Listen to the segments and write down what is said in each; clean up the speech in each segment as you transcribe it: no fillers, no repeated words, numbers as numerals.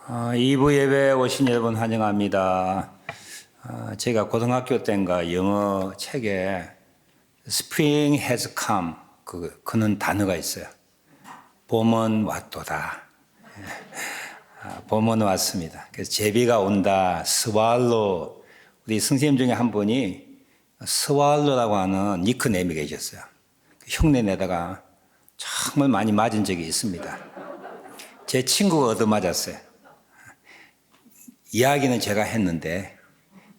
2부 예배에 오신 여러분 환영합니다. 제가 고등학교 때인가 영어 책에 Spring has come 그는 단어가 있어요. 봄은 왔도다. 봄은 왔습니다. 그래서 제비가 온다. 스왈로. 우리 선생님 중에 한 분이 스왈로라고 하는 니크네임이 계셨어요. 흉내 내다가 정말 많이 맞은 적이 있습니다. 제 친구가 얻어맞았어요. 이야기는 제가 했는데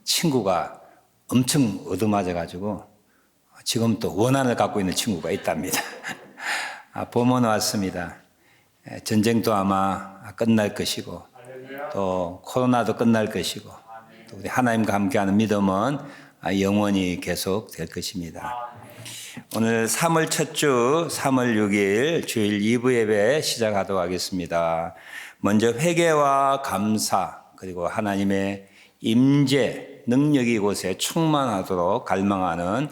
친구가 엄청 얻어맞아가지고 지금 또 원한을 갖고 있는 친구가 있답니다. 봄은 왔습니다. 전쟁도 아마 끝날 것이고 또 코로나도 끝날 것이고 또 우리 하나님과 함께하는 믿음은 영원히 계속 될 것입니다. 오늘 3월 첫 주 3월 6일 주일 2부 예배 시작하도록 하겠습니다. 먼저 회개와 감사 그리고 하나님의 임재 능력이 이곳에 충만하도록 갈망하는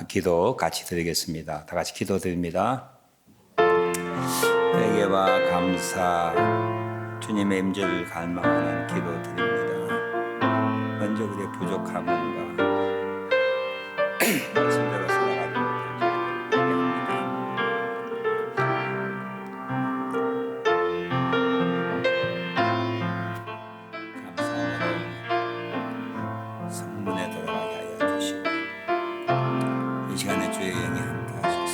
기도 같이 드리겠습니다. 다 같이 기도드립니다. 회개와 감사 주님의 임재를 갈망하는 기도 드립니다. 먼저 우리의 부족함과 말씀대로 살아가는 성문에 들어가게 하여 주시고 이 시간에 주의 영이 함께 하셔서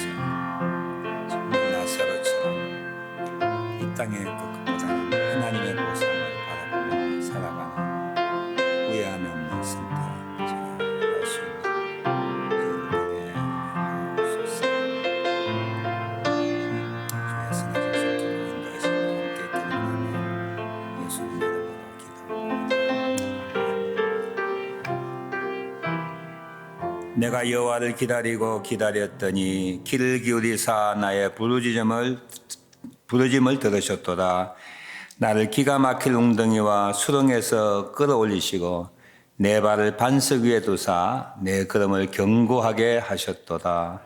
정말 나사로처럼 이 땅의 끝보다는 하나님의 보상을 바라보며 살아가는 후회함이 없는 선택 할 수 있는 일들에 하옵소서. 주의 선하신 기도 인도하시며 함께 기도하며 예수님 이름으로 기도합니다. 내가 여호와를 기다리고 기다렸더니 귀를 기울이사 나의 부르짐을 들으셨도다. 나를 기가 막힐 웅덩이와 수렁에서 끌어올리시고 내 발을 반석 위에 두사 내 걸음을 견고하게 하셨도다.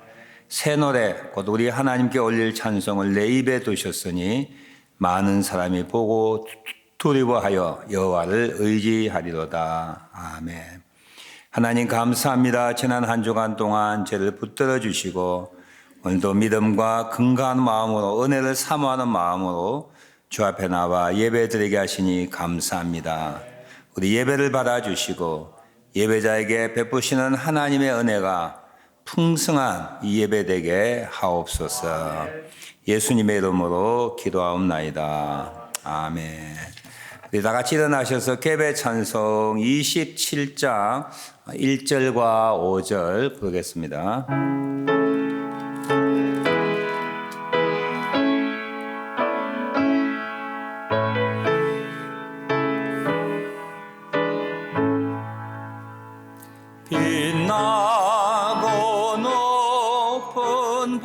새 노래 곧 우리 하나님께 올릴 찬송을 내 입에 두셨으니 많은 사람이 보고 두려워하여 여호와를 의지하리로다. 아멘. 하나님 감사합니다. 지난 한 주간 동안 저를 붙들어 주시고 오늘도 믿음과 건강한 마음으로 은혜를 사모하는 마음으로 주 앞에 나와 예배 드리게 하시니 감사합니다. 우리 예배를 받아주시고 예배자에게 베푸시는 하나님의 은혜가 풍성한 이 예배 되게 하옵소서. 예수님의 이름으로 기도하옵나이다. 아멘. 우리 다 같이 일어나셔서 계배 찬송 27장 1절과 5절 부르겠습니다. 빛나고 높은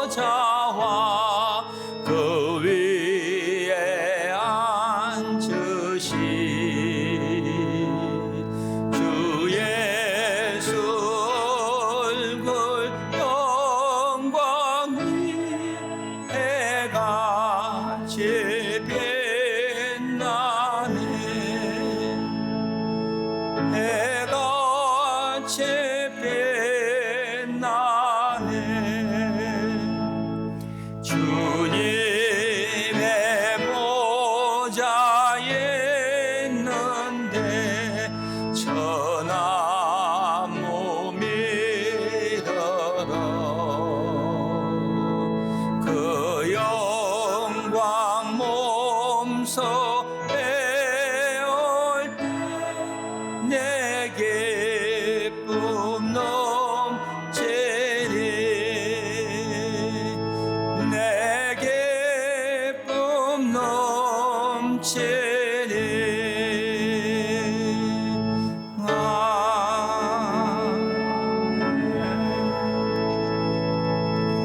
보좌와 그 위에 앉으신 주 예수 얼굴 영광이 해같이 빛나네. 해같이 빛나네. 주님의 보좌에 있는데 천하 몸이더러 그 영광 몸소 배울 때 내 기쁨 넘치리. 내 기쁨 넘치리.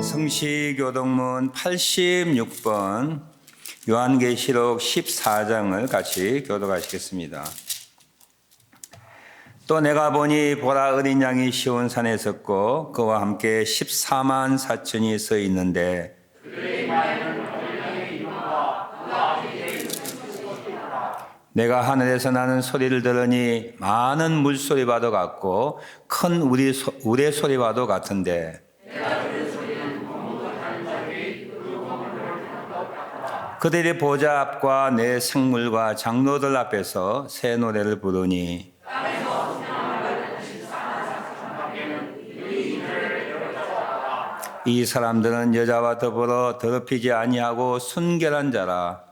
성시교동문 86번 요한계시록 14장을 같이 교독하시겠습니다. 또 내가 보니 보라 어린 양이 시온 산에 섰고 그와 함께 14만 4천이 서 있는데 내가 하늘에서 나는 소리를 들으니 많은 물소리와도 같고 큰 우레소리와도 같은데 그들이 보좌 앞과 내 생물과 장로들 앞에서 새 노래를 부르니 이 사람들은 여자와 더불어 더럽히지 아니하고 순결한 자라.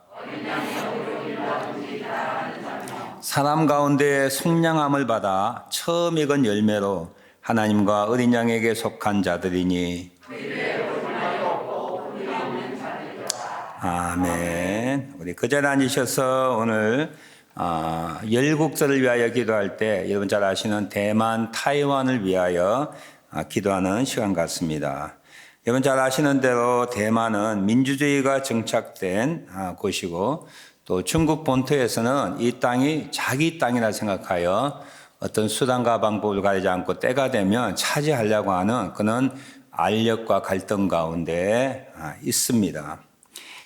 사람 가운데 속량함을 받아 처음 익은 열매로 하나님과 어린 양에게 속한 자들이니. 아멘. 우리 그 자리에 앉으셔서 오늘 열국들을 위하여 기도할 때 여러분 잘 아시는 대만, 타이완을 위하여 기도하는 시간 같습니다. 여러분 잘 아시는 대로 대만은 민주주의가 정착된 곳이고 또 중국 본토에서는 이 땅이 자기 땅이라 생각하여 어떤 수단과 방법을 가리지 않고 때가 되면 차지하려고 하는 그런 알력과 갈등 가운데 있습니다.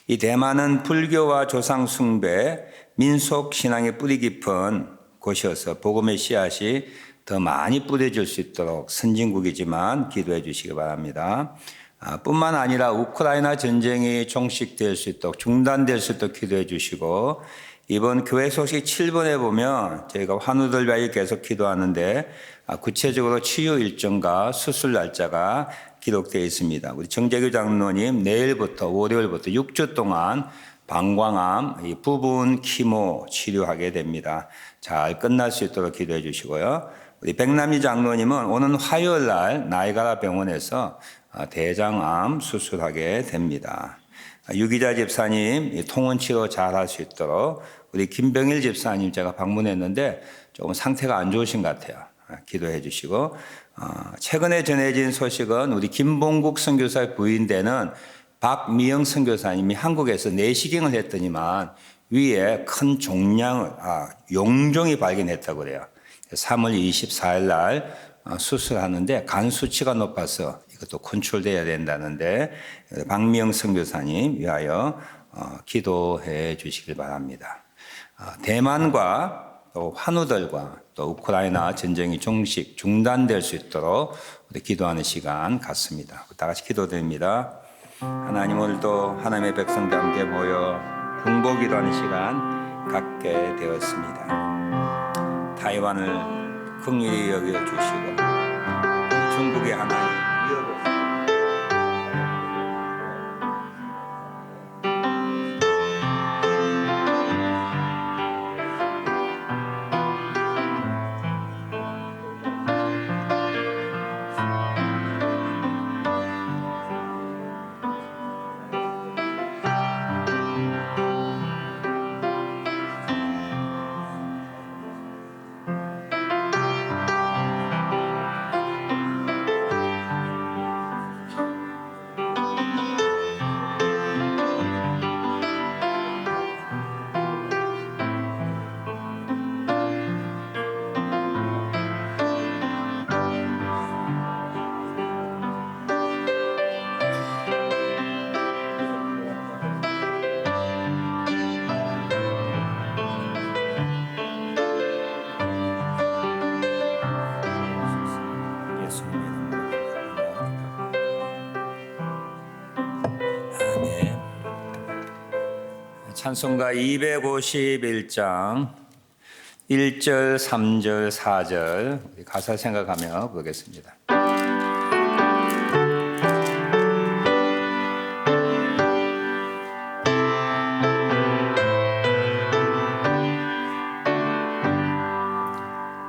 이 대만은 불교와 조상 숭배, 민속 신앙의 뿌리 깊은 곳이어서 복음의 씨앗이 더 많이 뿌려질 수 있도록 선진국이지만 기도해 주시기 바랍니다. 뿐만 아니라 우크라이나 전쟁이 종식될 수 있도록 중단될 수 있도록 기도해 주시고 이번 교회 소식 7번에 보면 저희가 환우들 위하여 계속 기도하는데 구체적으로 치유 일정과 수술 날짜가 기록되어 있습니다. 우리 정재규 장로님 내일부터 월요일부터 6주 동안 방광암 부분 키모 치료하게 됩니다. 잘 끝날 수 있도록 기도해 주시고요. 우리 백남희 장로님은 오는 화요일 날 나이가라 병원에서 대장암 수술하게 됩니다. 유기자 집사님 통원 치료 잘 할 수 있도록 우리 김병일 집사님 제가 방문했는데 조금 상태가 안 좋으신 것 같아요. 기도해 주시고 최근에 전해진 소식은 우리 김봉국 선교사의 부인되는 박미영 선교사님이 한국에서 내시경을 했더니만 위에 큰 용종이 발견했다고 그래요. 3월 24일 날 수술하는데 간 수치가 높아서 이것도 컨트롤돼야 된다는데 박미영 선교사님 위하여 기도해 주시길 바랍니다. 대만과 또 환우들과 또 우크라이나 전쟁이 중단될 수 있도록 우리 기도하는 시간 같습니다. 다 같이 기도드립니다. 하나님 오늘도 하나님의 백성들 함께 모여 중보 기도하는 시간 갖게 되었습니다. 타이완을 긍휼히 여겨주시고 중국의 하나님 찬송가 251장 1절, 3절, 4절 가사 생각하며 보겠습니다.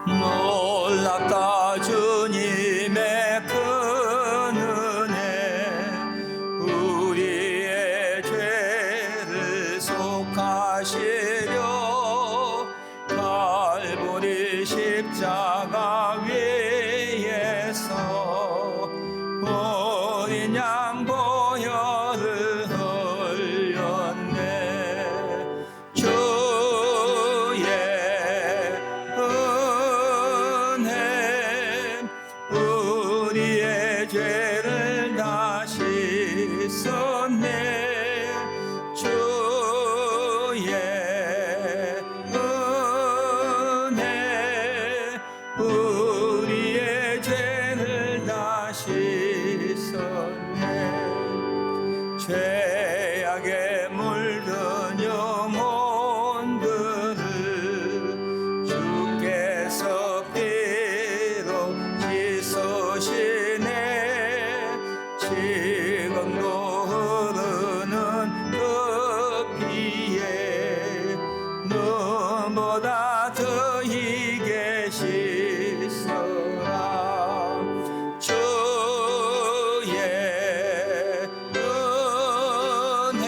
놀랍다 주님의 큰 은혜 우리의 죄를 속하시려 갈보리 십자가 위에서 어린 양 보혈을 흘렸네. 주의 은혜 우리의 죄를 다 씻었네. 주의 죄악에 물든 영혼들을 주께서 피로 씻으시네. 지금도 흐르는 그 피에 눈보다 더히 계시소라. 주의 은혜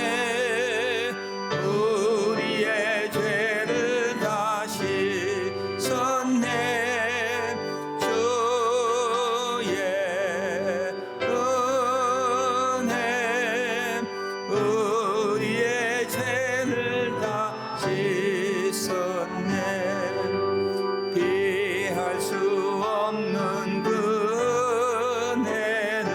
우리의 죄를 다시 섰네. 주의 은혜 우리의 죄를 다시 섰네. 피할 수 없는 그 은혜를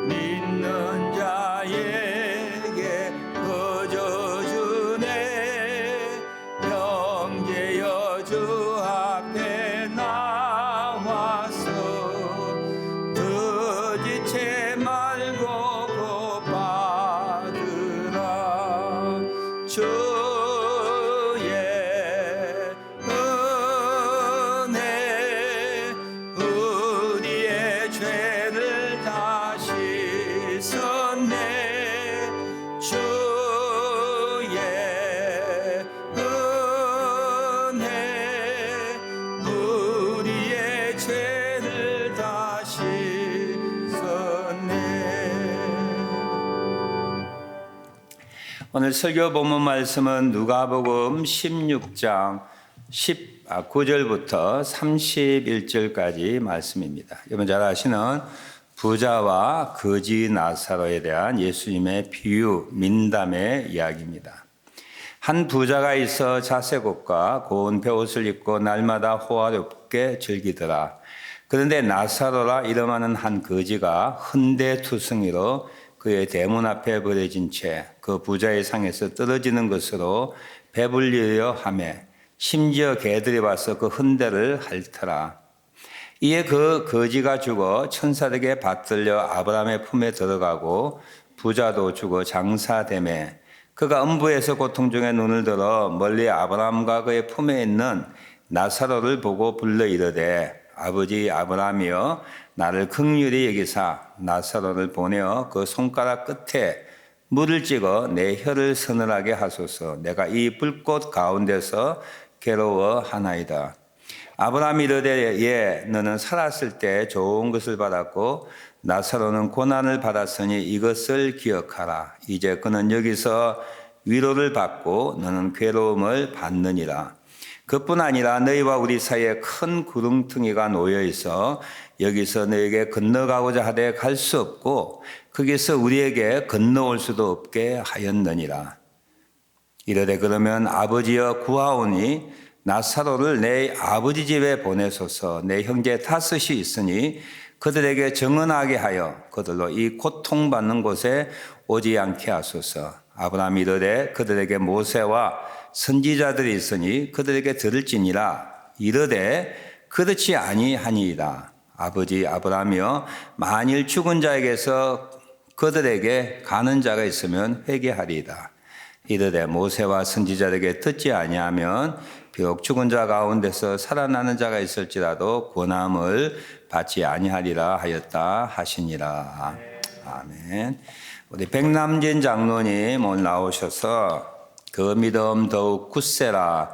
믿는 자에게 거저주네. 형제여 주 앞에 나와서 드지체 말고 받으라. 주의 은혜 우리의 죄를 다시 섰네. 주의 은혜 우리의 죄를 다시 섰네. 오늘 설교 본문 말씀은 누가복음 16장 9절부터 31절까지 말씀입니다. 여러분 잘 아시는 부자와 거지 나사로에 대한 예수님의 비유, 민담의 이야기입니다. 한 부자가 있어 자색옷과 고운 베옷을 입고 날마다 호화롭게 즐기더라. 그런데 나사로라 이름하는 한 거지가 흔대투성이로 그의 대문 앞에 버려진 채 그 부자의 상에서 떨어지는 것으로 배불리려 하며 심지어 개들이 와서 그 흔대를 핥더라. 이에 그 거지가 죽어 천사들에게 받들려 아브라함의 품에 들어가고 부자도 죽어 장사되매 그가 음부에서 고통 중에 눈을 들어 멀리 아브라함과 그의 품에 있는 나사로를 보고 불러 이르되 아버지 아브라함이여 나를 긍휼히 여기사 나사로를 보내어 그 손가락 끝에 물을 찍어 내 혀를 서늘하게 하소서. 내가 이 불꽃 가운데서 괴로워하나이다. 아브라함이 이르되 예 너는 살았을 때 좋은 것을 받았고 나사로는 고난을 받았으니 이것을 기억하라. 이제 그는 여기서 위로를 받고 너는 괴로움을 받느니라. 그뿐 아니라 너희와 우리 사이에 큰 구렁텅이가 놓여 있어 여기서 너에게 건너가고자 하되 갈 수 없고 거기서 우리에게 건너올 수도 없게 하였느니라. 이르되 그러면 아버지여 구하오니 나사로를 내 아버지 집에 보내소서. 내 형제 다섯이 있으니 그들에게 정언하게 하여 그들로 이 고통받는 곳에 오지 않게 하소서. 아브라함이 이르되 그들에게 모세와 선지자들이 있으니 그들에게 들을지니라. 이르되 그렇지 아니하니이다. 아버지 아브라함이여 만일 죽은 자에게서 그들에게 가는 자가 있으면 회개하리이다. 이르되 모세와 선지자들에게 듣지 아니하면 비록 죽은 자 가운데서 살아나는 자가 있을지라도 권함을 받지 아니하리라 하였다 하시니라. 아멘. 우리 백남진 장로님 오늘 나오셔서 그 믿음 더욱 굳세라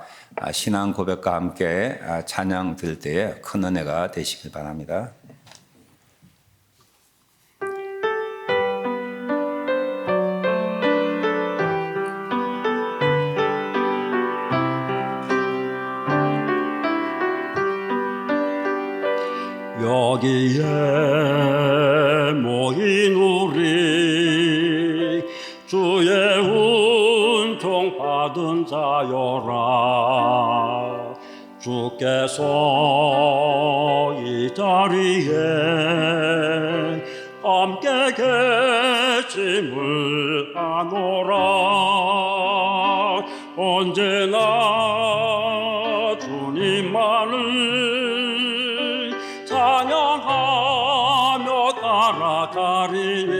신앙 고백과 함께 찬양 들 때에 큰 은혜가 되시길 바랍니다. 여기에 모인 우리 주의 은총 받은 자여라. 주께서 이 자리에 함께 계심을 아노라. 언제나 주님만을 찬양하며 따라가리니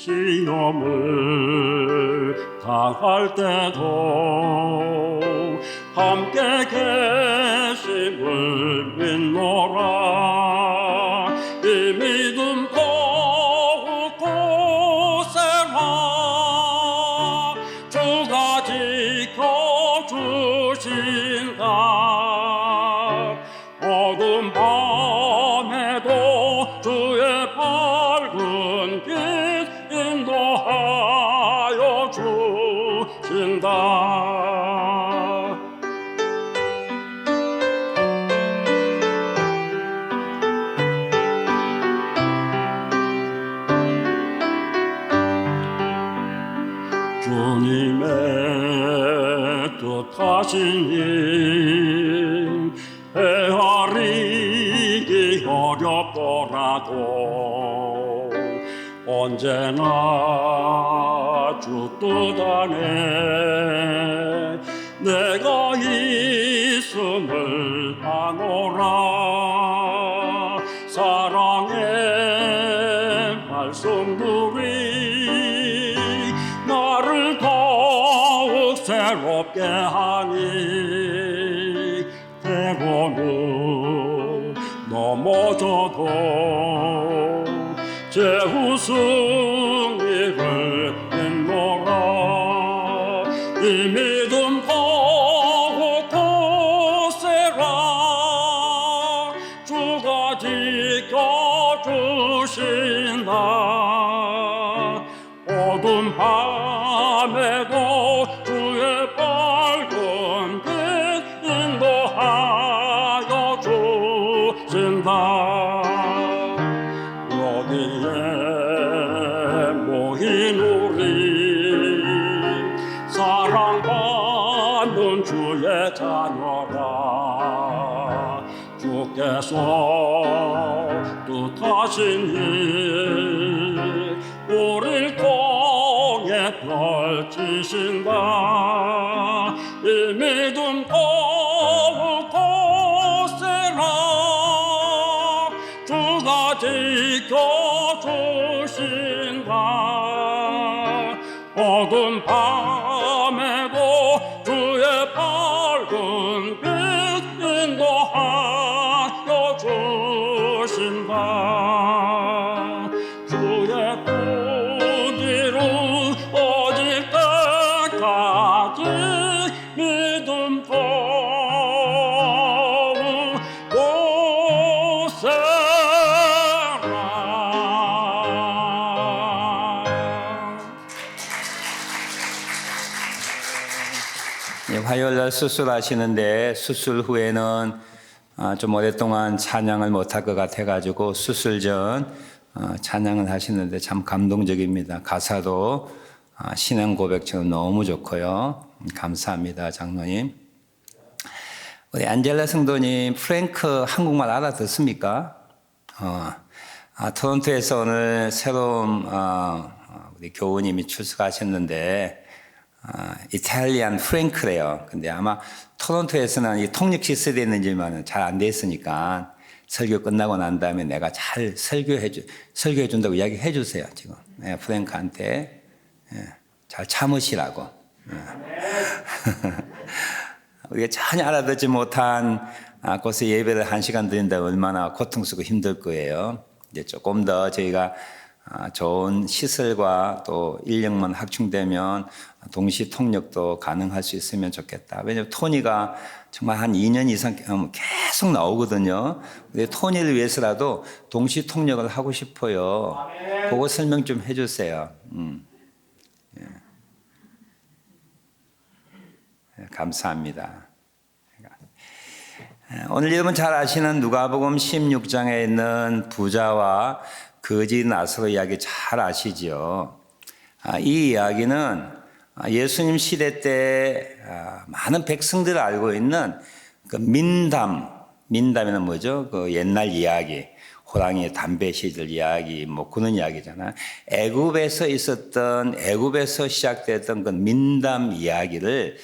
시험을 당할 때도 함께 계심을 믿노라. 이 믿음 더욱 고세라. 주가 지켜주신다. 어두운 밤에도 주의 밝은 빛 인도하여 주신다. 주님의 뜻하신 일 헤아리기 어렵더라도 언제나 주 뜻 안에 내가 있음을 아노라. 사랑의 말씀들이 나를 더욱 새롭게 하니 때로는 넘어져도 제 우승이를 믿노라. 이 믿음 더욱 고세라. 주가 지켜주신다. 어두운 밤에도 주의 밝은 빛 인도하여 주신다. 여기에 모인 우리 사랑받는 주의 자녀라. 주께서 뜻하신 일 우릴 통해 펼치신다. 이 믿음 더욱 고세라. 주가 지켜주신다. 어두운 밤에도 주의 밝은 빛 인도하여 주신다. 주의 뜻 이루어질 때까지 믿음 더욱 고세라. 화요일날 수술하시는데 수술 후에는 좀 오랫동안 찬양을 못할 것 같아가지고 수술 전 찬양을 하시는데 참 감동적입니다. 가사도 신앙 고백처럼 너무 좋고요. 감사합니다, 장로님. 우리 안젤라 성도님, 프랭크 한국말 알아듣습니까? 토론토에서 오늘 새로운 우리 교우님이 출석하셨는데 이탈리안 프랭크래요. 근데 아마 토론토에서는 이 통역시 쓰여있는지만 잘 안 돼 있으니까 설교 끝나고 난 다음에 내가 잘 설교해 준다고 이야기해 주세요. 지금 프랭크한테 잘 참으시라고. 우리가 전혀 알아듣지 못한 곳에 예배를 1시간 드린다면 얼마나 고통스럽고 힘들 거예요. 이제 조금 더 저희가 좋은 시설과 또 인력만 확충되면 동시 통역도 가능할 수 있으면 좋겠다. 왜냐하면 토니가 정말 한 2년 이상 계속 나오거든요. 근데 토니를 위해서라도 동시 통역을 하고 싶어요. 그거 설명 좀 해주세요. 감사합니다. 오늘 여러분 잘 아시는 누가복음 16장에 있는 부자와 거지 나사로 이야기 잘 아시죠? 이 이야기는 예수님 시대 때 많은 백성들을 알고 있는 그 민담이는 뭐죠? 그 옛날 이야기, 호랑이 담배 시절 이야기, 뭐 그런 이야기잖아요. 애굽에서 시작됐던 그 민담 이야기를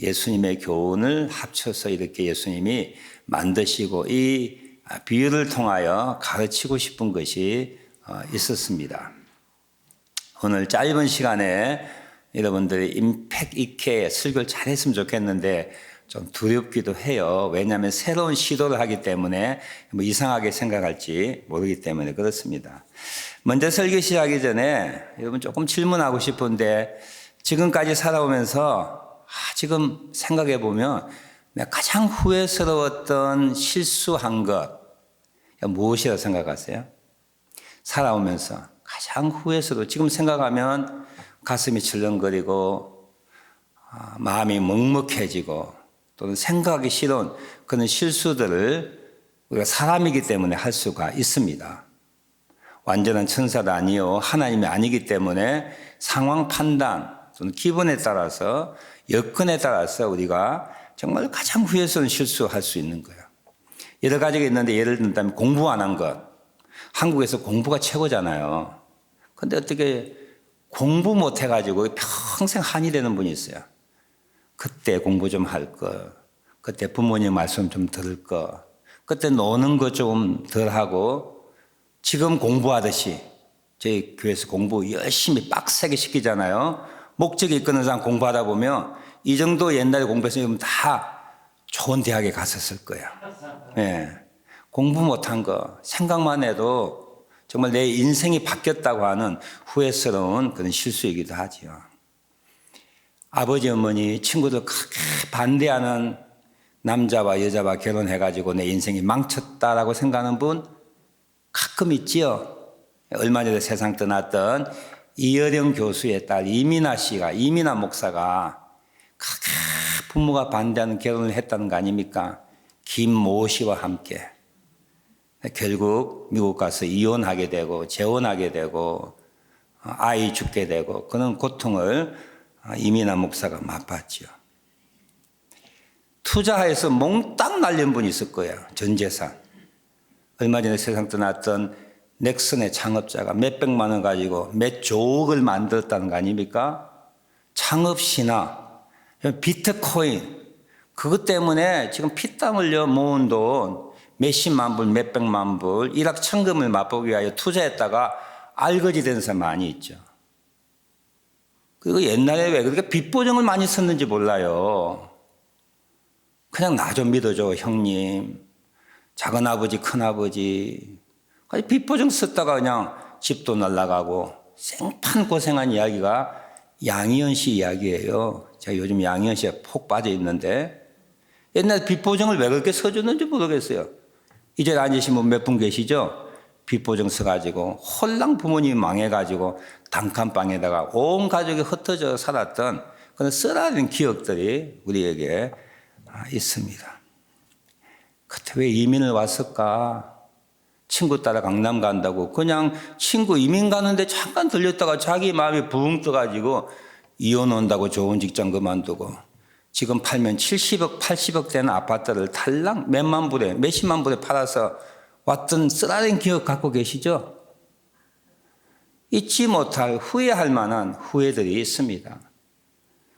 예수님의 교훈을 합쳐서 이렇게 예수님이 만드시고 이 비유를 통하여 가르치고 싶은 것이 있었습니다. 오늘 짧은 시간에 여러분들이 임팩 있게 설교를 잘했으면 좋겠는데 좀 두렵기도 해요. 왜냐하면 새로운 시도를 하기 때문에 뭐 이상하게 생각할지 모르기 때문에 그렇습니다. 먼저 설교 시작하기 전에 여러분 조금 질문하고 싶은데 지금까지 살아오면서 지금 생각해 보면 내가 가장 후회스러웠던 실수한 것 무엇이라고 생각하세요? 살아오면서 가장 후회스러워 지금 생각하면 가슴이 철렁거리고 마음이 먹먹해지고 또는 생각하기 싫은 그런 실수들을 우리가 사람이기 때문에 할 수가 있습니다. 완전한 천사도 아니요 하나님이 아니기 때문에 상황 판단 또는 기분에 따라서 여건에 따라서 우리가 정말 가장 후회스러운 실수할 수 있는 거예요. 여러 가지가 있는데 예를 든다면 공부 안 한 것. 한국에서 공부가 최고잖아요. 그런데 어떻게 공부 못 해가지고 평생 한이 되는 분이 있어요. 그때 공부 좀 할 거. 그때 부모님 말씀 좀 들을 거. 그때 노는 거 좀 덜 하고 지금 공부하듯이 저희 교회에서 공부 열심히 빡세게 시키잖아요. 목적이 있는 사람 공부하다 보면 이 정도 옛날에 공부했으면 다 좋은 대학에 갔었을 거예요. 예. 공부 못한 거 생각만 해도 정말 내 인생이 바뀌었다고 하는 후회스러운 그런 실수이기도 하지요. 아버지 어머니 친구들 크게 반대하는 남자와 여자와 결혼해가지고 내 인생이 망쳤다라고 생각하는 분 가끔 있지요. 얼마 전에 세상 떠났던 이어령 교수의 딸 이민아 목사가 크게 부모가 반대하는 결혼을 했다는 거 아닙니까? 김모 씨와 함께. 결국 미국 가서 이혼하게 되고 재혼하게 되고 아이 죽게 되고 그런 고통을 이민아 목사가 맛봤죠. 투자해서 몽땅 날린 분이 있을 거예요. 전 재산. 얼마 전에 세상 떠났던 넥슨의 창업자가 몇백만 원 가지고 몇 조억을 만들었다는 거 아닙니까? 창업신화, 비트코인 그것 때문에 지금 피땀 흘려 모은 돈 몇십만 불, 몇백만 불 일확천금을 맛보기 위하여 투자했다가 알거지 된 사람 많이 있죠. 그리고 옛날에 왜 그렇게 빚보증을 많이 썼는지 몰라요. 그냥 나 좀 믿어줘 형님, 작은아버지 큰아버지 빚보증 썼다가 그냥 집도 날라가고 생판 고생한 이야기가 양희연 씨 이야기예요. 제가 요즘 양희연 씨에 폭 빠져 있는데 옛날 빚보증을 왜 그렇게 써줬는지 모르겠어요. 이제 앉으신 분 몇 분 계시죠? 빚보증 써가지고 홀랑 부모님이 망해가지고 단칸방에다가 온 가족이 흩어져 살았던 그런 쓰라린 기억들이 우리에게 있습니다. 그때 왜 이민을 왔을까? 친구 따라 강남 간다고 그냥 친구 이민 가는데 잠깐 들렸다가 자기 마음이 붕 떠가지고 이혼 온다고 좋은 직장 그만두고 지금 팔면 70억, 80억 되는 아파트를 탈랑 몇만 불에, 몇십만 불에 팔아서 왔던 쓰라린 기억 갖고 계시죠? 잊지 못할, 후회할 만한 후회들이 있습니다.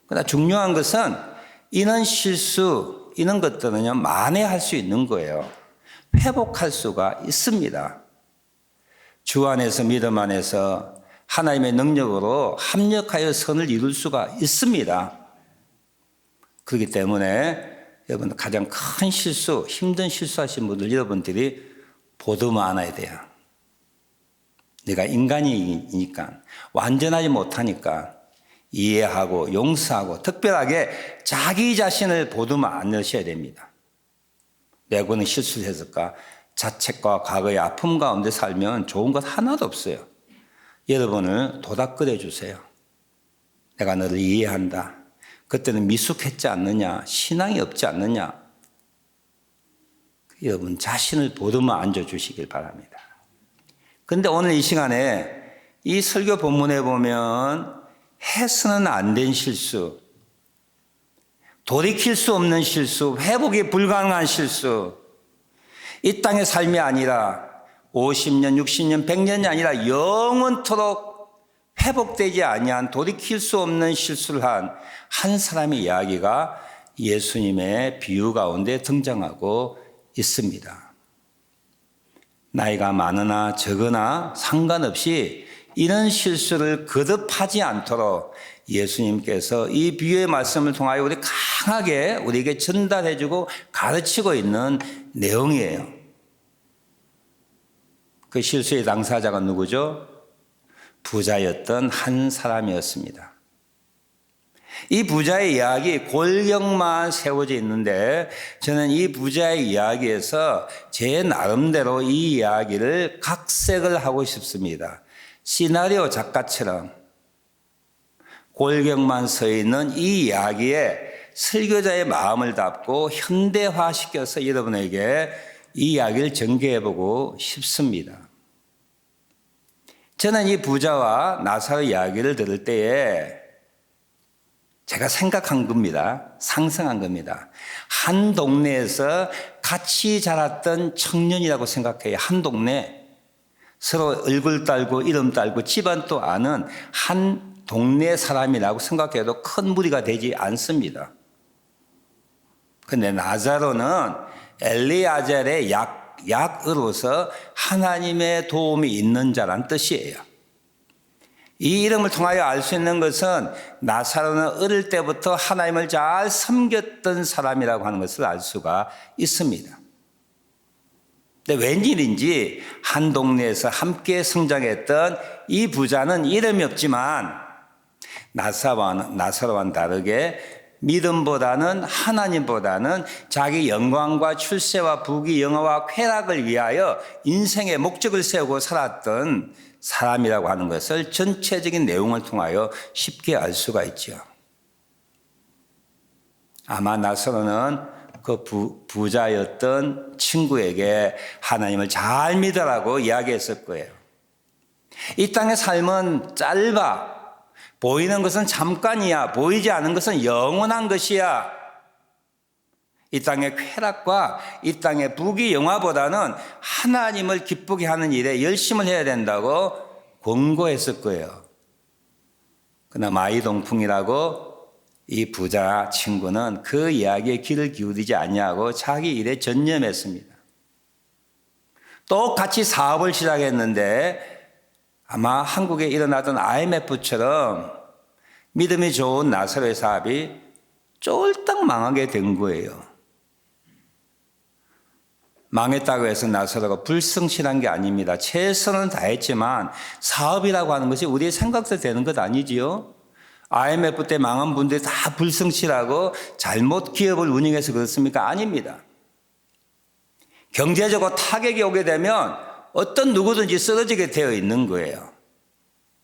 그러나 중요한 것은 이런 실수, 이런 것들은요, 만회할 수 있는 거예요. 회복할 수가 있습니다. 주 안에서 믿음 안에서 하나님의 능력으로 합력하여 선을 이룰 수가 있습니다. 그렇기 때문에 여러분 가장 큰 실수, 힘든 실수하신 분들 여러분들이 보듬어 안아야 돼요. 내가 인간이니까 완전하지 못하니까 이해하고 용서하고 특별하게 자기 자신을 보듬어 안으셔야 됩니다. 내가 그는 실수를 했을까? 자책과 과거의 아픔 가운데 살면 좋은 것 하나도 없어요. 여러분을 도닥거려 주세요. 내가 너를 이해한다. 그때는 미숙했지 않느냐? 신앙이 없지 않느냐? 여러분 자신을 보듬어 앉아주시길 바랍니다. 그런데 오늘 이 시간에 이 설교 본문에 보면 해서는 안 된 실수, 돌이킬 수 없는 실수, 회복이 불가능한 실수, 이 땅의 삶이 아니라 50년, 60년, 100년이 아니라 영원토록 회복되지 아니한 돌이킬 수 없는 실수를 한 사람의 이야기가 예수님의 비유 가운데 등장하고 있습니다. 나이가 많으나 적으나 상관없이 이런 실수를 거듭하지 않도록 예수님께서 이 비유의 말씀을 통하여 우리 강하게 우리에게 전달해주고 가르치고 있는 내용이에요. 그 실수의 당사자가 누구죠? 부자였던 한 사람이었습니다. 이 부자의 이야기 골격만 세워져 있는데 저는 이 부자의 이야기에서 제 나름대로 이 이야기를 각색을 하고 싶습니다. 시나리오 작가처럼 골격만 서 있는 이 이야기에 설교자의 마음을 담고 현대화시켜서 여러분에게 이 이야기를 전개해보고 싶습니다. 저는 이 부자와 나사로 이야기를 들을 때에 제가 생각한 겁니다. 상상한 겁니다. 한 동네에서 같이 자랐던 청년이라고 생각해요. 한 동네. 서로 얼굴 딸고 이름 딸고 집안도 아는 한 동네 사람이라고 생각해도 큰 무리가 되지 않습니다. 그런데 나사로는 엘리아잘의 약으로서 하나님의 도움이 있는 자란 뜻이에요. 이 이름을 통하여 알 수 있는 것은 나사로는 어릴 때부터 하나님을 잘 섬겼던 사람이라고 하는 것을 알 수가 있습니다. 근데 웬일인지 한 동네에서 함께 성장했던 이 부자는 이름이 없지만 나사로와는 다르게 믿음보다는 하나님보다는 자기 영광과 출세와 부귀 영화와 쾌락을 위하여 인생의 목적을 세우고 살았던 사람이라고 하는 것을 전체적인 내용을 통하여 쉽게 알 수가 있죠. 아마 나사로는 그 부자였던 친구에게 하나님을 잘 믿으라고 이야기했을 거예요. 이 땅의 삶은 짧아. 보이는 것은 잠깐이야. 보이지 않는 것은 영원한 것이야. 이 땅의 쾌락과 이 땅의 부귀 영화보다는 하나님을 기쁘게 하는 일에 열심을 해야 된다고 권고했을 거예요. 그러나 마이동풍이라고 이 부자 친구는 그 이야기에 귀를 기울이지 않냐고 자기 일에 전념했습니다. 똑같이 사업을 시작했는데 아마 한국에 일어나던 IMF처럼 믿음이 좋은 나사로의 사업이 쫄딱 망하게 된 거예요. 망했다고 해서 나사로가 불성실한 게 아닙니다. 최선은 다했지만 사업이라고 하는 것이 우리의 생각대로 되는 것 아니지요. IMF 때 망한 분들이 다 불성실하고 잘못 기업을 운영해서 그렇습니까? 아닙니다. 경제적으로 타격이 오게 되면 어떤 누구든지 쓰러지게 되어 있는 거예요.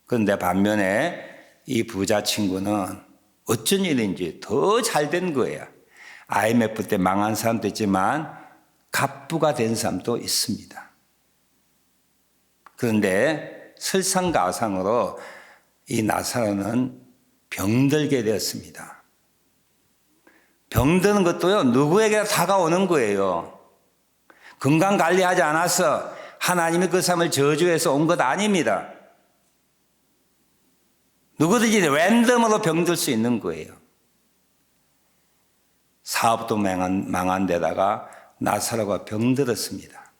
그런데 반면에 이 부자 친구는 어쩐 일인지 더 잘 된 거예요. IMF 때 망한 사람도 있지만 갑부가 된 사람도 있습니다. 그런데 설상가상으로 이 나사로는 병들게 되었습니다. 병드는 것도요, 누구에게 다가오는 거예요. 건강관리하지 않아서 하나님이 그 사람을 저주해서 온 것 아닙니다. 누구든지 랜덤으로 병들 수 있는 거예요. 사업도 망한 데다가 나사로가 병들었습니다.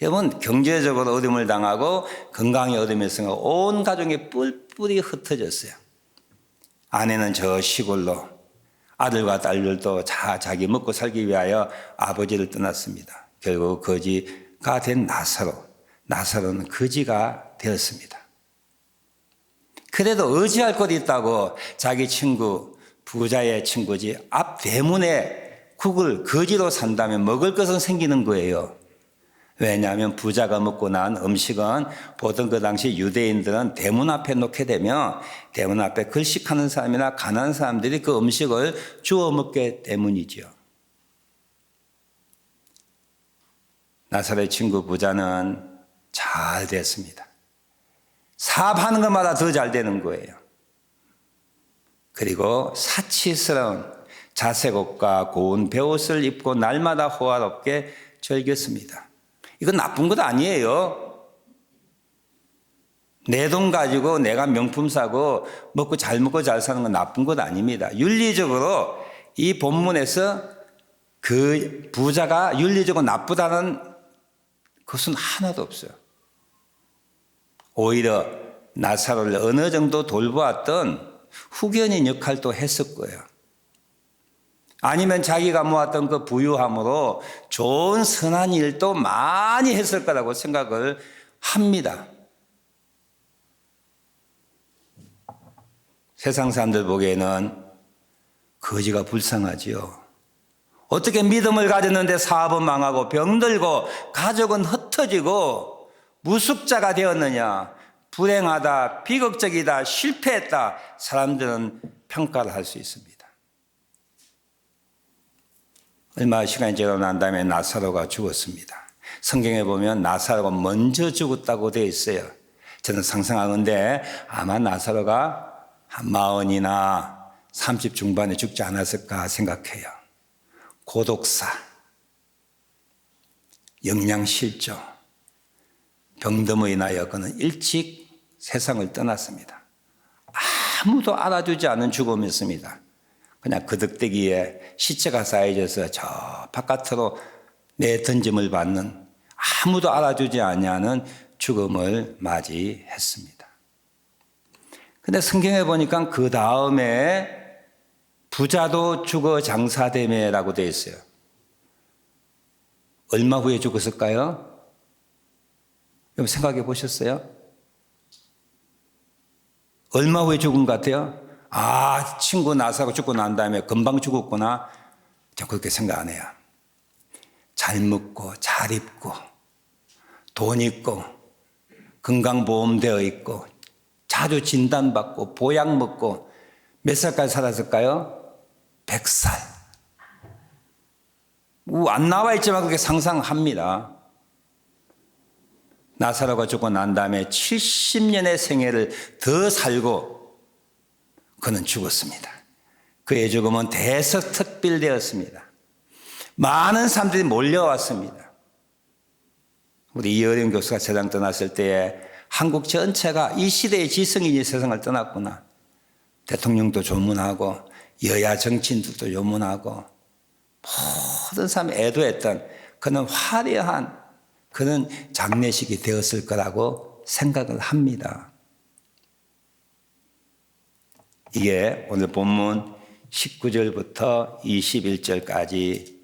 여러분, 경제적으로 어려움을 당하고 건강에 어려움이 있으면 온 가족이 뿔뿔이 흩어졌어요. 아내는 저 시골로, 아들과 딸들도 자기 먹고 살기 위하여 아버지를 떠났습니다. 결국 거지가 된 나사로는 거지가 되었습니다. 그래도 의지할 곳이 있다고 자기 친구, 부자의 친구지 앞 대문에 국을 거지로 산다면 먹을 것은 생기는 거예요. 왜냐하면 부자가 먹고 난 음식은 보통 그 당시 유대인들은 대문 앞에 놓게 되면 대문 앞에 걸식하는 사람이나 가난한 사람들이 그 음식을 주워 먹게 때문이죠. 나사로의 친구 부자는 잘 됐습니다. 사업하는 것마다 더 잘 되는 거예요. 그리고 사치스러운 자색 옷과 고운 베옷을 입고 날마다 호화롭게 즐겼습니다. 이건 나쁜 것 아니에요. 내 돈 가지고 내가 명품 사고 잘 먹고 잘 사는 건 나쁜 것 아닙니다. 윤리적으로 이 본문에서 그 부자가 윤리적으로 나쁘다는 것은 하나도 없어요. 오히려 나사로를 어느 정도 돌보았던 후견인 역할도 했을 거예요. 아니면 자기가 모았던 그 부유함으로 좋은 선한 일도 많이 했을 거라고 생각을 합니다. 세상 사람들 보기에는 거지가 불쌍하지요. 어떻게 믿음을 가졌는데 사업은 망하고 병들고 가족은 흩어지고 무숙자가 되었느냐. 불행하다, 비극적이다, 실패했다. 사람들은 평가를 할 수 있습니다. 얼마 시간이 지나고 난 다음에 나사로가 죽었습니다. 성경에 보면 나사로가 먼저 죽었다고 되어 있어요. 저는 상상하건대 아마 나사로가 한 40이나 30 중반에 죽지 않았을까 생각해요. 고독사, 영양실조, 병듦으로 인하여 그는 일찍 세상을 떠났습니다. 아무도 알아주지 않은 죽음이었습니다. 그냥 그득대기에 시체가 쌓여져서 저 바깥으로 내던짐을 받는, 아무도 알아주지 않는 죽음을 맞이했습니다. 근데 성경에 보니까 그 다음에 부자도 죽어 장사되매라고 되어 있어요. 얼마 후에 죽었을까요? 여러분 생각해 보셨어요? 얼마 후에 죽은 것 같아요? 아, 친구 나사로 죽고 난 다음에 금방 죽었구나. 저 그렇게 생각 안 해요. 잘 먹고 잘 입고 돈 있고 건강보험되어 있고 자주 진단받고 보약 먹고 몇 살까지 살았을까요? 100살. 안 나와 있지만 그렇게 상상합니다. 나사로가 죽고 난 다음에 70년의 생애를 더 살고 그는 죽었습니다. 그의 죽음은 대서특필되었습니다. 많은 사람들이 몰려왔습니다. 우리 이어령 교수가 세상 떠났을 때에 한국 전체가 이 시대의 지성인이 세상을 떠났구나. 대통령도 조문하고 여야 정치인들도 조문하고 모든 사람이 애도했던 그는 화려한 그는 장례식이 되었을 거라고 생각을 합니다. 이게 오늘 본문 19절부터 21절까지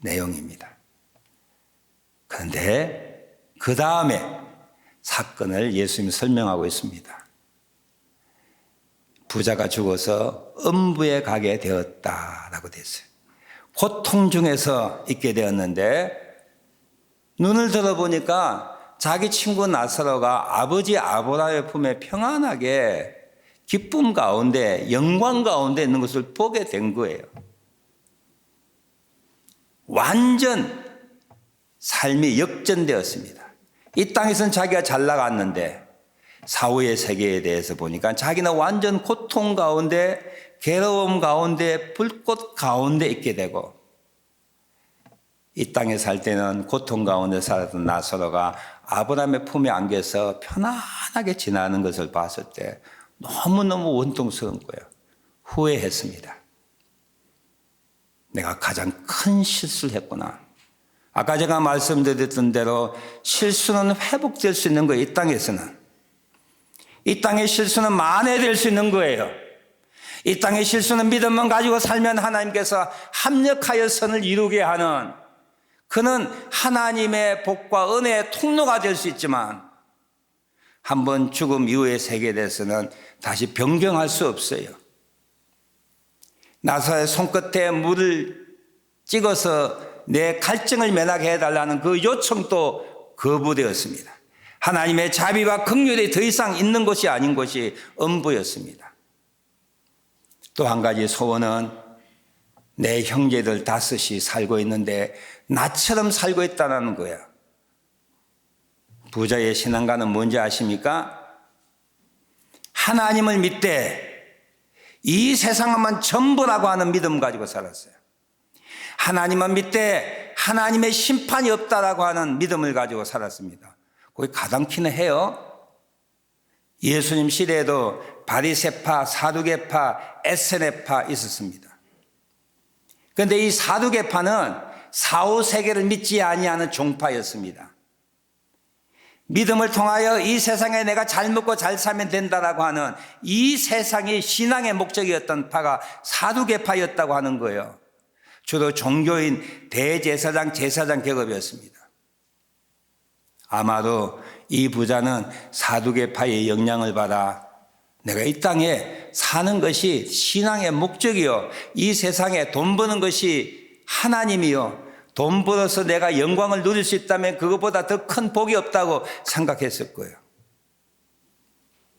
내용입니다. 그런데 그 다음에 사건을 예수님이 설명하고 있습니다. 부자가 죽어서 음부에 가게 되었다라고 되어 있어요. 고통 중에서 있게 되었는데 눈을 들어보니까 자기 친구 나사로가 아버지 아브라함의 품에 평안하게 기쁨 가운데 영광 가운데 있는 것을 보게 된 거예요. 완전 삶이 역전되었습니다. 이 땅에서는 자기가 잘 나갔는데 사후의 세계에 대해서 보니까 자기는 완전 고통 가운데 괴로움 가운데 불꽃 가운데 있게 되고 이 땅에 살 때는 고통 가운데 살았던 나사로가 아브라함의 품에 안겨서 편안하게 지나는 것을 봤을 때 너무너무 원통스러운 거예요. 후회했습니다. 내가 가장 큰 실수를 했구나. 아까 제가 말씀드렸던 대로 실수는 회복될 수 있는 거예요. 이 땅에서는. 이 땅의 실수는 만회될 수 있는 거예요. 이 땅의 실수는 믿음만 가지고 살면 하나님께서 합력하여 선을 이루게 하는 그는 하나님의 복과 은혜의 통로가 될 수 있지만 한번 죽음 이후의 세계에 대해서는 다시 변경할 수 없어요. 나사로의 손끝에 물을 찍어서 내 갈증을 면하게 해달라는 그 요청도 거부되었습니다. 하나님의 자비와 긍휼이 더 이상 있는 것이 아닌 것이 음부였습니다. 또 한 가지 소원은 내 형제들 5이 살고 있는데 나처럼 살고 있다는 거예요. 부자의 신앙가는 뭔지 아십니까? 하나님을 믿되 이 세상만 전부라고 하는 믿음 가지고 살았어요. 하나님만 믿되 하나님의 심판이 없다라고 하는 믿음을 가지고 살았습니다. 거기 가당키는 해요. 예수님 시대에도 바리새파, 사두개파, 에세네파 있었습니다. 그런데 이 사두개파는 사후세계를 믿지 아니하는 종파였습니다. 믿음을 통하여 이 세상에 내가 잘 먹고 잘 살면 된다라고 하는 이 세상이 신앙의 목적이었던 파가 사두개파였다고 하는 거예요. 주로 종교인 대제사장, 제사장 계급이었습니다. 아마도 이 부자는 사두개파의 영향을 받아 내가 이 땅에 사는 것이 신앙의 목적이요, 이 세상에 돈 버는 것이 하나님이요, 돈 벌어서 내가 영광을 누릴 수 있다면 그것보다 더 큰 복이 없다고 생각했을 거예요.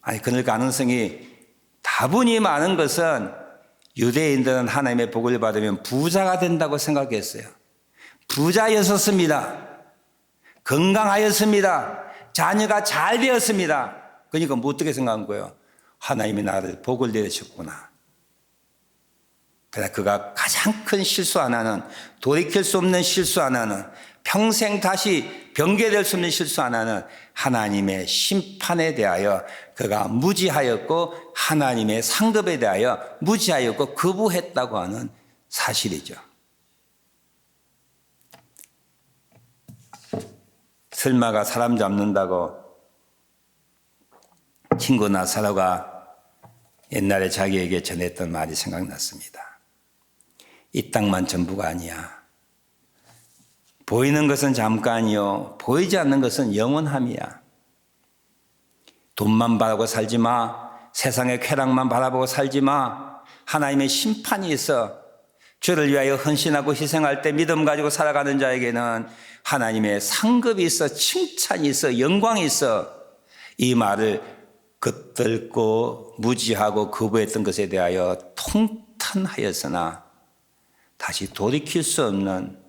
아니, 그럴 가능성이 다분히 많은 것은 유대인들은 하나님의 복을 받으면 부자가 된다고 생각했어요. 부자였었습니다. 건강하였습니다. 자녀가 잘 되었습니다. 그러니까 뭐 어떻게 생각한 거예요? 하나님이 나를 복을 내리셨구나. 그러나 그가 가장 큰 실수 하나는, 돌이킬 수 없는 실수 하나는, 평생 다시 변개될 수 없는 실수 하나는 하나님의 심판에 대하여 그가 무지하였고 하나님의 상급에 대하여 무지하였고 거부했다고 하는 사실이죠. 설마가 사람 잡는다고 친구 나사로가 옛날에 자기에게 전했던 말이 생각났습니다. 이 땅만 전부가 아니야. 보이는 것은 잠깐이요, 보이지 않는 것은 영원함이야. 돈만 바라고 살지 마. 세상의 쾌락만 바라보고 살지 마. 하나님의 심판이 있어. 주를 위하여 헌신하고 희생할 때 믿음 가지고 살아가는 자에게는 하나님의 상급이 있어, 칭찬이 있어, 영광이 있어. 이 말을 겉들고 무지하고 거부했던 것에 대하여 통탄하였으나 다시 돌이킬 수 없는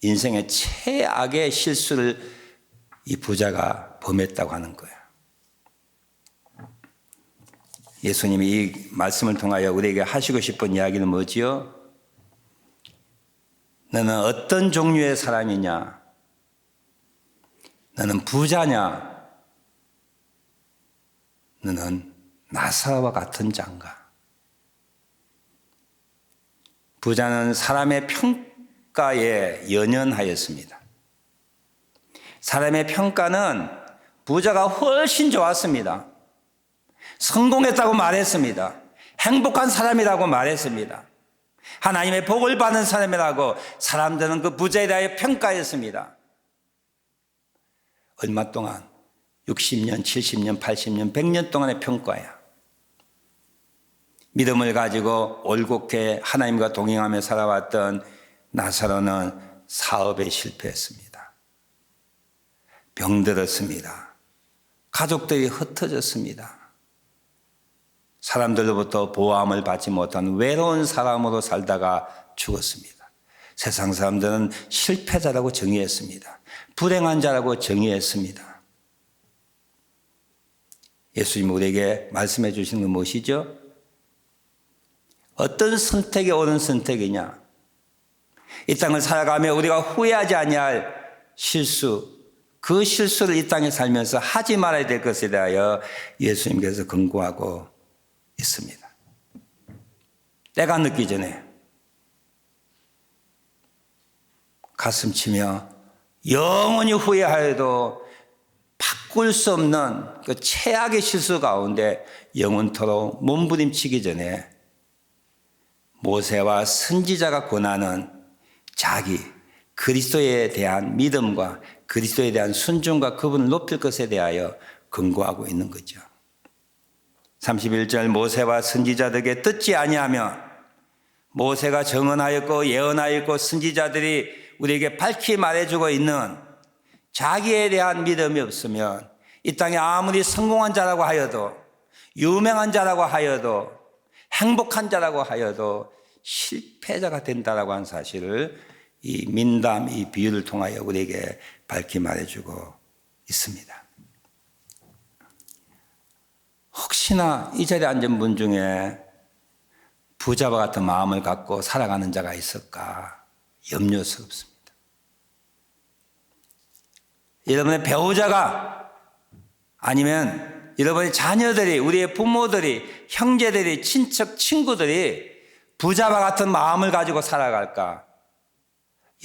인생의 최악의 실수를 이 부자가 범했다고 하는 거예요. 예수님이 이 말씀을 통하여 우리에게 하시고 싶은 이야기는 뭐지요? 너는 어떤 종류의 사람이냐? 너는 부자냐? 너는 나사로와 같은 자인가? 부자는 사람의 평가에 연연하였습니다. 사람의 평가는 부자가 훨씬 좋았습니다. 성공했다고 말했습니다. 행복한 사람이라고 말했습니다. 하나님의 복을 받는 사람이라고 사람들은 그 부자에 대하여 평가했습니다. 얼마 동안? 60년, 70년, 80년, 100년 동안의 평가야. 믿음을 가지고 올곧게 하나님과 동행하며 살아왔던 나사로는 사업에 실패했습니다. 병들었습니다. 가족들이 흩어졌습니다. 사람들로부터 보호함을 받지 못한 외로운 사람으로 살다가 죽었습니다. 세상 사람들은 실패자라고 정의했습니다. 불행한 자라고 정의했습니다. 예수님 우리에게 말씀해 주시는 건 무엇이죠? 어떤 선택이 옳은 선택이냐? 이 땅을 살아가며 우리가 후회하지 아니할 실수, 그 실수를 이 땅에 살면서 하지 말아야 될 것에 대하여 예수님께서 권고하고 있습니다. 때가 늦기 전에 가슴 치며 영원히 후회하여도 바꿀 수 없는 그 최악의 실수 가운데 영원토록 몸부림치기 전에 모세와 선지자가 권하는 자기 그리스도에 대한 믿음과 그리스도에 대한 순종과 그분을 높일 것에 대하여 권고하고 있는 거죠. 31절 모세와 선지자들에게 듣지 아니하며 모세가 정언하였고 예언하였고 선지자들이 우리에게 밝히 말해주고 있는 자기에 대한 믿음이 없으면 이 땅에 아무리 성공한 자라고 하여도 유명한 자라고 하여도 행복한 자라고 하여도 실패자가 된다라고 하는 사실을 이 민담, 이 비유를 통하여 우리에게 밝히 말해주고 있습니다. 혹시나 이 자리에 앉은 분 중에 부자와 같은 마음을 갖고 살아가는 자가 있을까 염려스럽습니다. 여러분의 배우자가 아니면 여러분의 자녀들이, 우리의 부모들이, 형제들이, 친척, 친구들이 부자와 같은 마음을 가지고 살아갈까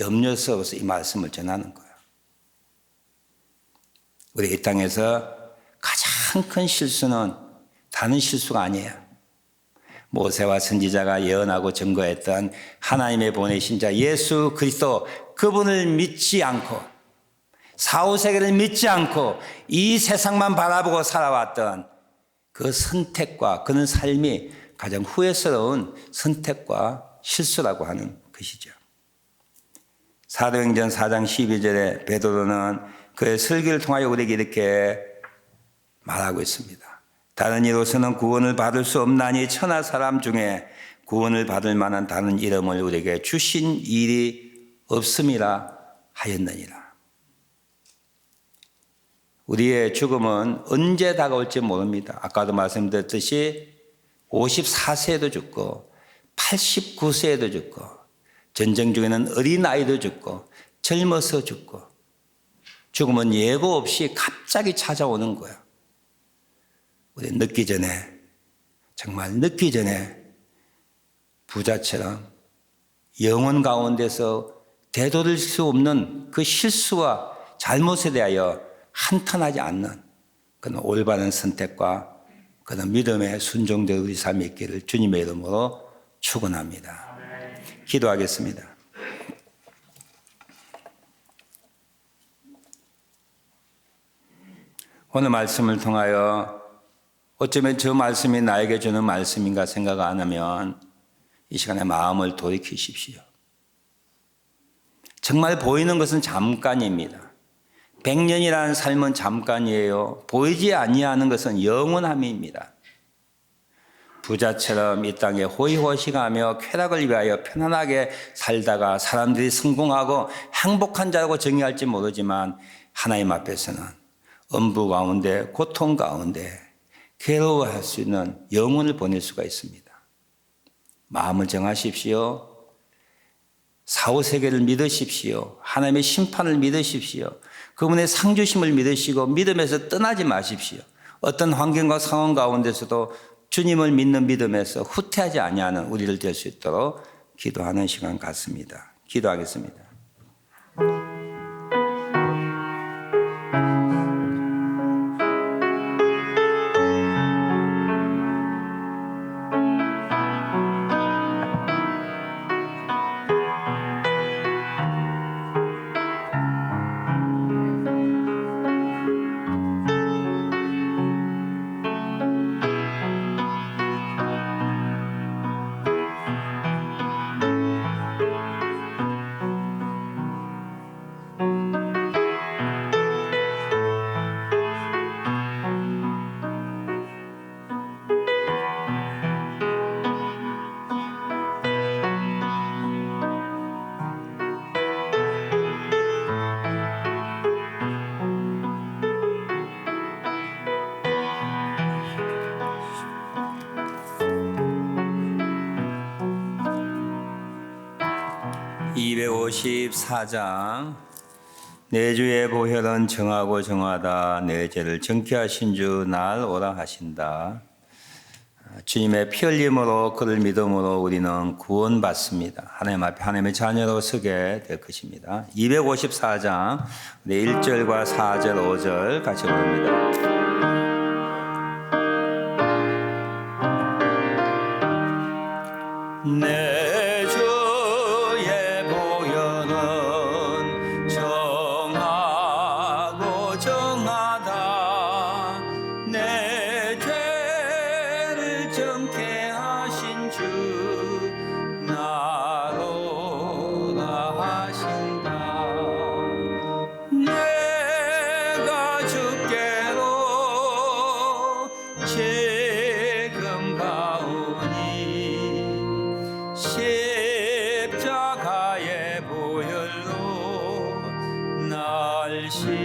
염려스러워서 이 말씀을 전하는 거예요. 우리 이 땅에서 가장 큰 실수는 다른 실수가 아니에요. 모세와 선지자가 예언하고 증거했던 하나님의 보내신 자 예수 그리스도, 그분을 믿지 않고 사후세계를 믿지 않고 이 세상만 바라보고 살아왔던 그 선택과 그런 삶이 가장 후회스러운 선택과 실수라고 하는 것이죠. 사도행전 4장 12절에 베드로는 그의 설교를 통하여 우리에게 이렇게 말하고 있습니다. 다른 이로서는 구원을 받을 수 없나니 천하 사람 중에 구원을 받을 만한 다른 이름을 우리에게 주신 일이 없음이라 하였느니라. 우리의 죽음은 언제 다가올지 모릅니다. 아까도 말씀드렸듯이 54세에도 죽고 89세에도 죽고 전쟁 중에는 어린아이도 죽고 젊어서 죽고 죽음은 예고 없이 갑자기 찾아오는 거야. 우리 늦기 전에, 정말 늦기 전에 부자처럼 영혼 가운데서 되돌릴 수 없는 그 실수와 잘못에 대하여 한탄하지 않는 그런 올바른 선택과 그런 믿음의 순종된 우리 삶이 있기를 주님의 이름으로 축원합니다. 기도하겠습니다. 오늘 말씀을 통하여 어쩌면 저 말씀이 나에게 주는 말씀인가 생각 안 하면 이 시간에 마음을 돌이키십시오. 정말 보이는 것은 잠깐입니다. 100년이라는 삶은 잠깐이에요. 보이지 아니하는 것은 영원함입니다. 부자처럼 이 땅에 호의호식하며 쾌락을 위하여 편안하게 살다가 사람들이 성공하고 행복한 자라고 정의할지 모르지만 하나님 앞에서는 엄부 가운데 고통 가운데 괴로워할 수 있는 영혼을 보낼 수가 있습니다. 마음을 정하십시오. 사후세계를 믿으십시오. 하나님의 심판을 믿으십시오. 그분의 상주심을 믿으시고 믿음에서 떠나지 마십시오. 어떤 환경과 상황 가운데서도 주님을 믿는 믿음에서 후퇴하지 아니하는 우리를 될 수 있도록 기도하는 시간 같습니다. 기도하겠습니다. (254장) 내 주의 보혈은 정하고 정하다 내 죄를 정케 하신 주 날 오라 하신다. 주님의 피 흘림으로 그를 믿음으로 우리는 구원받습니다. 하나님 앞에 하나님의 자녀로 서게 될 것입니다. 254장 1절과 4절 5절 같이 부릅니다. 내 주의 보혈은 정하고 정하다 내 죄를 정케 하신 주 나로라 하신다. 내가 주께로 지금 가오니 십자가의 보혈로 날 씻어주소서.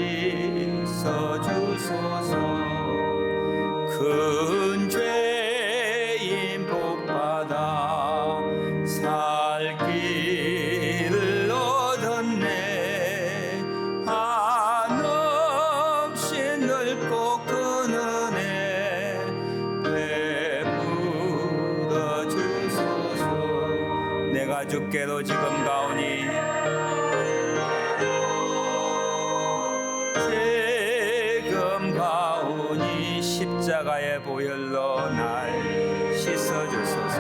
큰 죄인 복받아 살 길을 얻었네. 한없이 넓고 큰 은혜 베풀어 주소서. 내가 주께로 지금 가오니 지금 십자가의 보혈로 날 씻어주소서.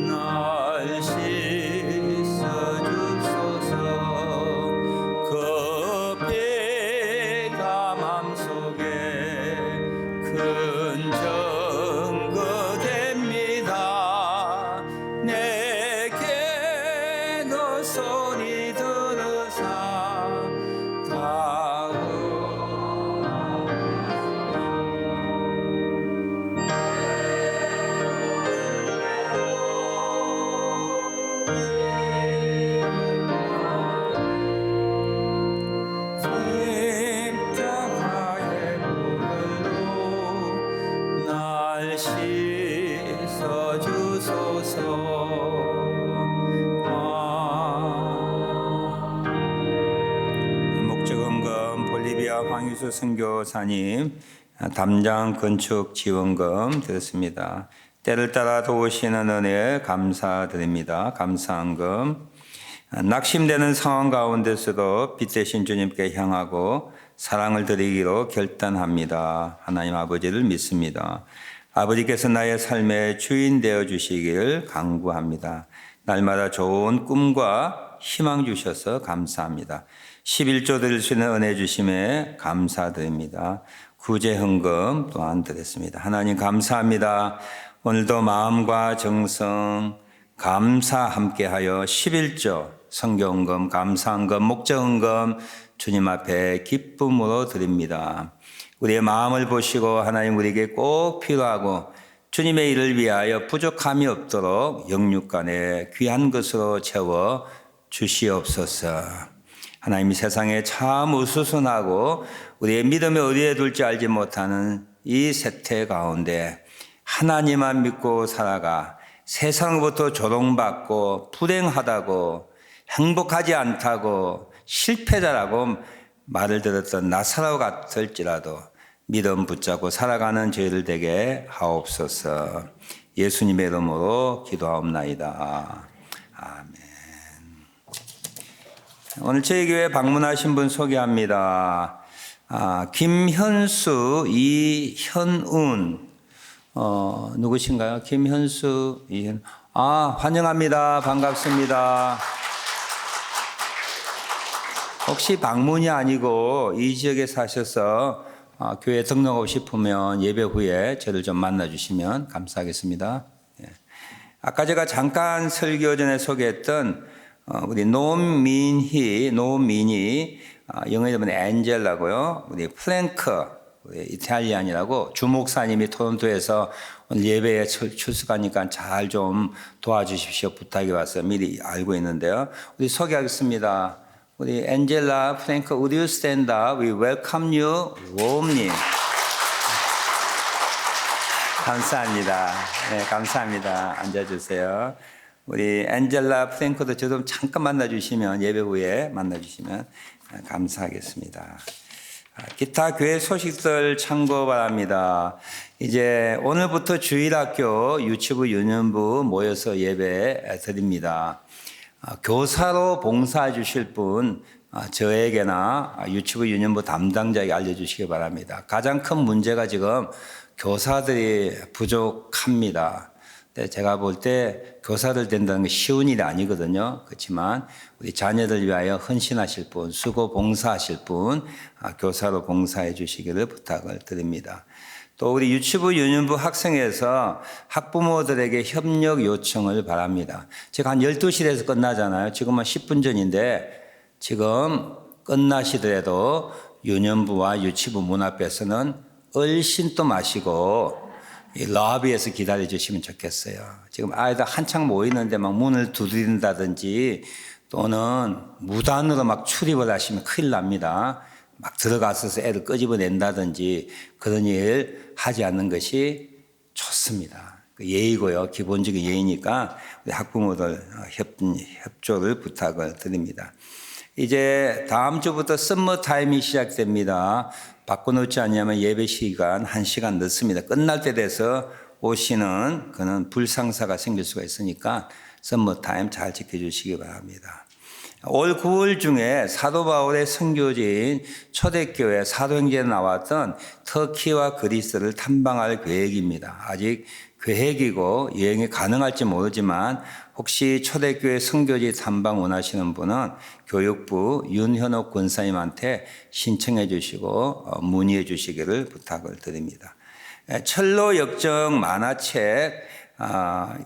날 씻어주소서. 급히 감함속에 큰 증거됩니다. 내게도 소리 들으사 십자가의 보혈로 날 씻어주소서. 목적금금 볼리비아 황유수 선교사님 담장 건축 지원금 드렸습니다. 때를 따라 도우시는 은혜에 감사드립니다. 감사한금. 낙심되는 상황 가운데서도 빛 대신 주님께 향하고 사랑을 드리기로 결단합니다. 하나님 아버지를 믿습니다. 아버지께서 나의 삶의 주인 되어 주시기를 간구합니다. 날마다 좋은 꿈과 희망 주셔서 감사합니다. 11조 드릴 수 있는 은혜 주심에 감사드립니다. 구제 헌금 또한 드렸습니다. 하나님 감사합니다. 오늘도 마음과 정성 감사 함께하여 11조 성경헌금, 감사헌금, 목적헌금 주님 앞에 기쁨으로 드립니다. 우리의 마음을 보시고 하나님 우리에게 꼭 필요하고 주님의 일을 위하여 부족함이 없도록 영육간에 귀한 것으로 채워 주시옵소서. 하나님이 세상에 참 우수순하고 우리의 믿음을 어디에 둘지 알지 못하는 이 세태 가운데 하나님만 믿고 살아가 세상으로부터 조롱받고 불행하다고 행복하지 않다고 실패자라고 말을 들었던 나사로 같을지라도 믿음 붙잡고 살아가는 저희들 되게 하옵소서. 예수님의 이름으로 기도하옵나이다. 아멘. 오늘 저희 교회 방문하신 분 소개합니다. 김현수, 이현운 누구신가요? 김현수, 이현. 환영합니다. 반갑습니다. 혹시 방문이 아니고 이 지역에 사셔서 교회 등록하고 싶으면 예배 후에 저를 좀 만나주시면 감사하겠습니다. 아까 제가 잠깐 설교 전에 소개했던 우리 노민이 영어 이름은 엔젤라고요. 우리 플랭크 우리 이탈리안이라고 주목사님이 토론토에서 오늘 예배에 출석하니까 잘 좀 도와주십시오 부탁이 왔어요. 미리 알고 있는데요. 우리 소개하겠습니다. 우리 엔젤라 플랭크, would you stand up? We welcome you warmly. 감사합니다. 네, 감사합니다. 앉아주세요. 우리 엔젤라 플랭크도 저 좀 잠깐 만나주시면 예배 후에 만나주시면 감사하겠습니다. 기타 교회 소식들 참고 바랍니다. 이제 오늘부터 주일학교 유치부 유년부 모여서 예배 드립니다. 교사로 봉사해 주실 분 저에게나 유치부 유년부 담당자에게 알려주시기 바랍니다. 가장 큰 문제가 지금 교사들이 부족합니다. 제가 볼 때 교사들 된다는 게 쉬운 일이 아니거든요. 그렇지만 우리 자녀들 위하여 헌신하실 분, 수고 봉사하실 분, 교사로 봉사해 주시기를 부탁을 드립니다. 또 우리 유치부 유년부 학생회에서 학부모들에게 협력 요청을 바랍니다. 제가 한 12시에서 끝나잖아요. 지금은 10분 전인데 지금 끝나시더라도 유년부와 유치부 문 앞에서는 얼씬도 마시고 이 러비에서 기다려 주시면 좋겠어요. 지금 아이들 한창 모이는데 막 문을 두드린다든지 또는 무단으로 막 출입을 하시면 큰일 납니다. 막 들어가서 애를 끄집어낸다든지 그런 일 하지 않는 것이 좋습니다. 예의고요. 기본적인 예의니까 우리 학부모들 협조를 부탁을 드립니다. 이제 다음 주부터 썸머 타임이 시작됩니다. 바꿔놓지 않냐면 예배 시간 1시간 늦습니다. 끝날 때 돼서 오시는 그런 불상사가 생길 수가 있으니까 썸머 타임 잘 지켜주시기 바랍니다. 올 9월 중에 사도 바울의 선교지인 초대교회 사도행전에 나왔던 터키와 그리스를 탐방할 계획입니다. 아직 계획이고 여행이 가능할지 모르지만 혹시 초대교회 선교지 탐방 원하시는 분은 교육부 윤현옥 권사님한테 신청해 주시고 문의해 주시기를 부탁을 드립니다. 철로 역정 만화책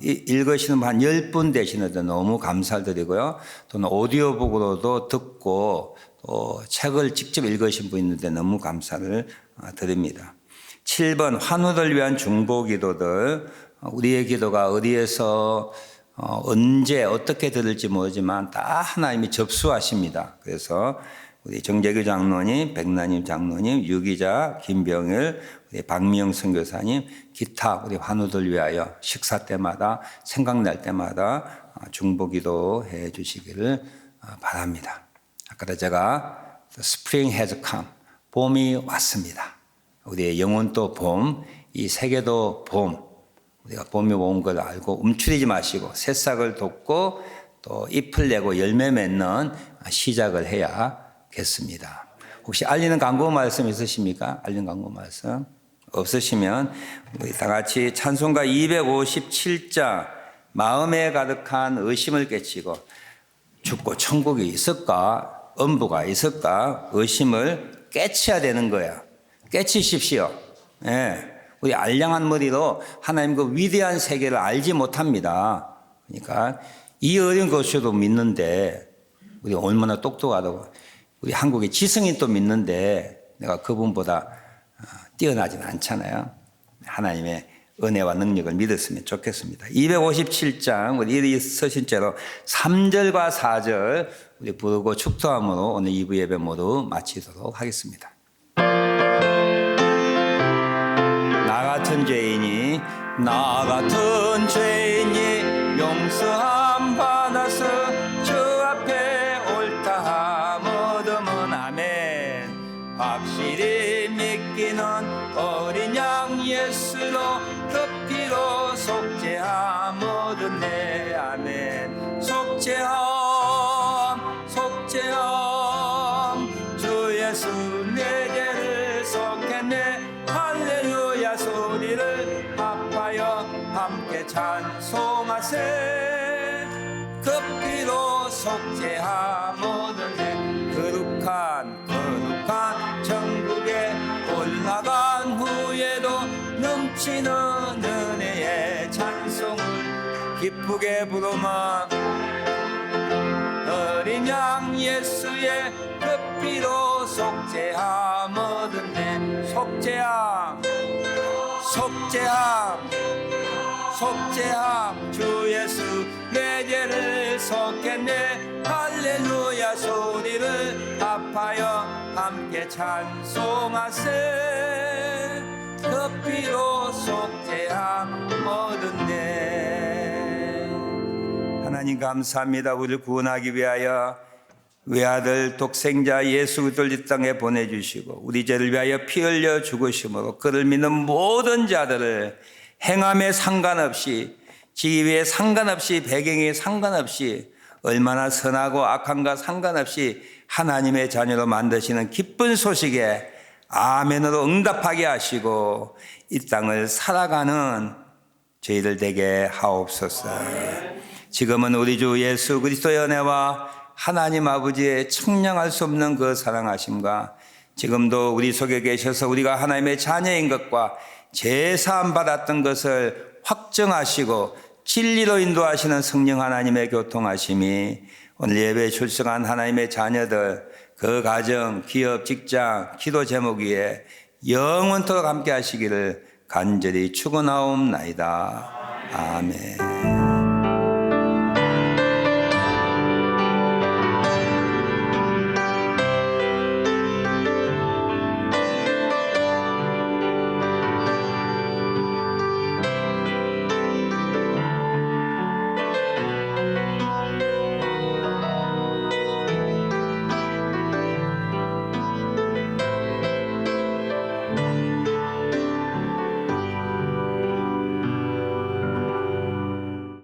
읽으시는 분 한 10분 되시는데 너무 감사드리고요. 또는 오디오북으로도 듣고 또 책을 직접 읽으신 분 있는데 너무 감사를 드립니다. 7번 환우들 위한 중보기도들. 우리의 기도가 어디에서 언제 어떻게 들을지 모르지만 다 하나님이 접수하십니다. 그래서 우리 정재규 장로님, 백나님 장로님, 유기자, 김병일, 우리 박미영 선교사님, 기타 우리 환우들 위하여 식사 때마다 생각날 때마다 중보기도 해 주시기를 바랍니다. 아까 제가 Spring has come, 봄이 왔습니다. 우리의 영혼도 봄, 이 세계도 봄. 우리가 봄이 온 걸 알고 움츠리지 마시고 새싹을 돋고 또 잎을 내고 열매 맺는 시작을 해야겠습니다. 혹시 알리는 광고 말씀 있으십니까? 알리는 광고 말씀 없으시면 우리 다 같이 찬송가 257장 마음에 가득한 의심을 깨치고 죽고 천국이 있을까? 음부가 있을까? 의심을 깨쳐야 되는 거야. 깨치십시오. 예. 우리 알량한 머리로 하나님 그 위대한 세계를 알지 못합니다. 그러니까 이 어려운 것으로 믿는데 우리 얼마나 똑똑하다고 우리 한국의 지성인 또 믿는데 내가 그분보다 뛰어나지는 않잖아요. 하나님의 은혜와 능력을 믿었으면 좋겠습니다. 257장 우리 이리 서신 채로 3절과 4절 우리 부르고 축도함으로 오늘 2부 예배 모두 마치도록 하겠습니다. 나 같은 죄인이 용서함 받아서 주 앞에 옳다 얻으면 아멘. 확실히 믿기는 어린 양 예수로 그 피로 속죄함 얻었네 아멘. 속죄함 주 예수 내 죄를 속했네 할렐루야 소리를 합하여 함께 찬송하세. 그 피로 속죄함 얻었네. 거룩한 천국에 올라간 후에도 넘치는 은혜의 찬송을 기쁘게 부르마. 어린 양 예수의 그 피로 속죄함 얻었네. 속죄함 주 예수 내 죄를 속했네 할렐루야 소리를 합하여 함께 찬송하세. 그 피로 속죄함 얻었네. 하나님 감사합니다. 우리를 구원하기 위하여 외아들 독생자 예수 그리스도를 이 땅에 보내주시고 우리 죄를 위하여 피 흘려 죽으심으로 그를 믿는 모든 자들을 행함에 상관없이 지위에 상관없이 배경에 상관없이 얼마나 선하고 악한가 상관없이 하나님의 자녀로 만드시는 기쁜 소식에 아멘으로 응답하게 하시고 이 땅을 살아가는 저희들 되게 하옵소서. 지금은 우리 주 예수 그리스도의 은혜와 하나님 아버지의 청량할 수 없는 그 사랑하심과 지금도 우리 속에 계셔서 우리가 하나님의 자녀인 것과 제사함 받았던 것을 확정하시고 진리로 인도하시는 성령 하나님의 교통하심이 오늘 예배에 출석한 하나님의 자녀들 그 가정, 기업, 직장, 기도 제목 위에 영원토록 함께 하시기를 간절히 축원하옵나이다. 아멘.